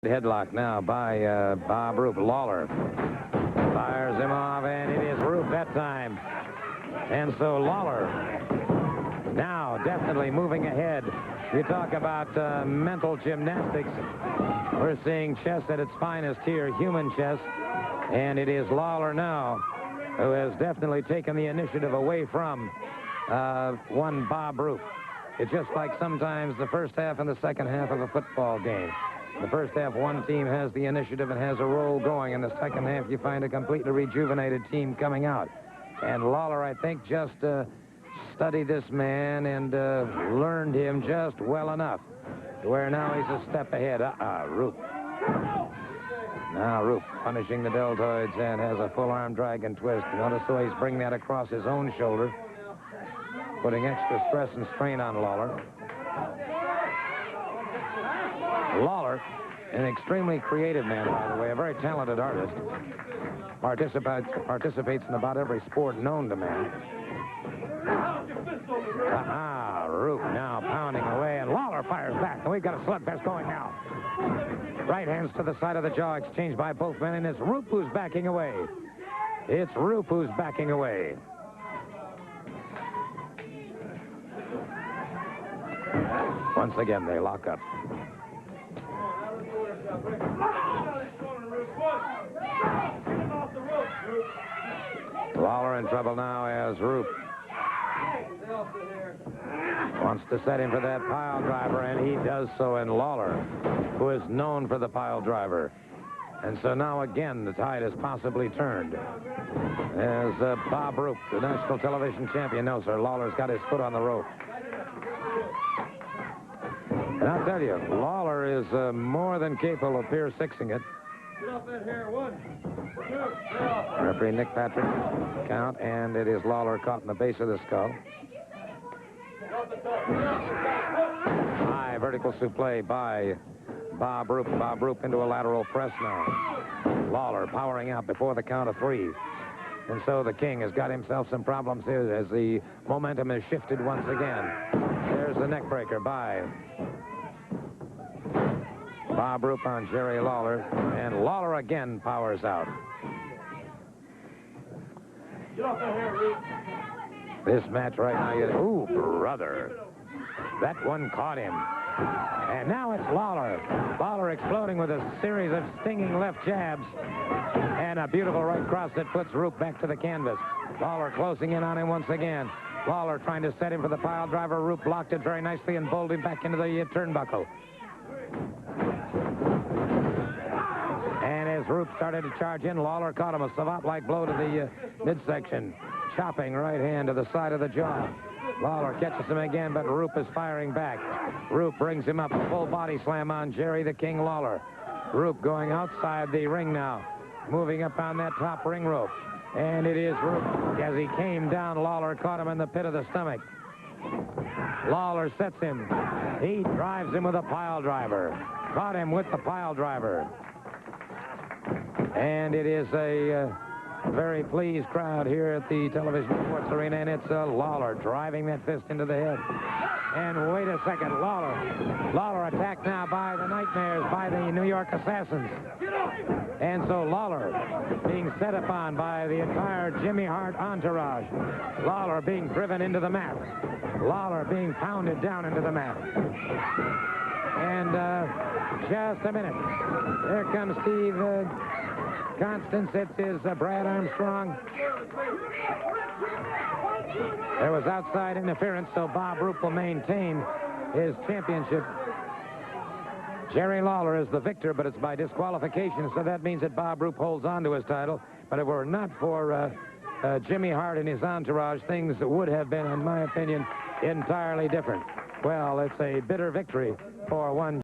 Headlock now by Bob Roop. Lawler fires him off, and it is Roop that time. And so Lawler now definitely moving ahead. You talk about mental gymnastics. We're seeing chess at its finest here, human chess. And it is Lawler now who has definitely taken the initiative away from one Bob Roop. It's just like sometimes the first half and the second half of a football game. The first half, one team has the initiative and has a roll going. In the second half, you find a completely rejuvenated team coming out. And Lawler, I think, just studied this man and learned him just well enough to where now he's a step ahead. Roop. Now Roop punishing the deltoids and has a full arm dragon twist. Notice the way he's bringing that across his own shoulder, putting extra stress and strain on Lawler. Lawler, an extremely creative man, by the way, a very talented artist. Participates in about every sport known to man. Roop now pounding away, and Lawler fires back. And we've got a slugfest going now. Right hands to the side of the jaw exchanged by both men, and it's Roop who's backing away. It's Roop who's backing away. Once again, they lock up. Lawler in trouble now as Roop wants to set him for that pile driver, and he does so in Lawler, who is known for the pile driver. And so now again the tide has possibly turned. As Bob Roop, the national television champion, knows sir, Lawler's got his foot on the rope. And I'll tell you, Lawler is more than capable of Pier sixing it. Get off that hair. 1, 2, 3. Referee Nick Patrick count, and it is Lawler caught in the base of the skull. High vertical suplex by Bob Roop. Bob Roop into a lateral press now. Lawler powering out before the count of 3. And so the King has got himself some problems here as the momentum has shifted once again. There's the neck breaker by Bob Roop on Jerry Lawler, and Lawler again powers out. Get off that hair, Roop. This match right now, ooh, brother. That one caught him. And now it's Lawler. Lawler exploding with a series of stinging left jabs and a beautiful right cross that puts Roop back to the canvas. Lawler closing in on him once again. Lawler trying to set him for the pile driver. Roop blocked it very nicely and bowled him back into the turnbuckle. And as Roop started to charge in, Lawler caught him a savant-like blow to the midsection. Chopping right hand to the side of the jaw. Lawler catches him again, but Roop is firing back. Roop brings him up, a full body slam on Jerry the King Lawler. Roop going outside the ring now, moving up on that top ring rope. And it is Roop. As he came down, Lawler caught him in the pit of the stomach. Lawler sets him. He drives him with a pile driver. Caught him with the pile driver. And it is a very pleased crowd here at the Television Sports Arena, and it's Lawler driving that fist into the head. And wait a second, Lawler attacked now by the Nightmares, by the New York Assassins. And so Lawler being set upon by the entire Jimmy Hart entourage. Lawler being driven into the mat. Lawler being pounded down into the mat. And just a minute. Here comes Steve Constance. It is Brad Armstrong. There was outside interference, so Bob Roop will maintain his championship. Jerry Lawler is the victor, but it's by disqualification, so that means that Bob Roop holds on to his title. But if it were not for Jimmy Hart and his entourage, things would have been, in my opinion, entirely different. Well, it's a bitter victory for one.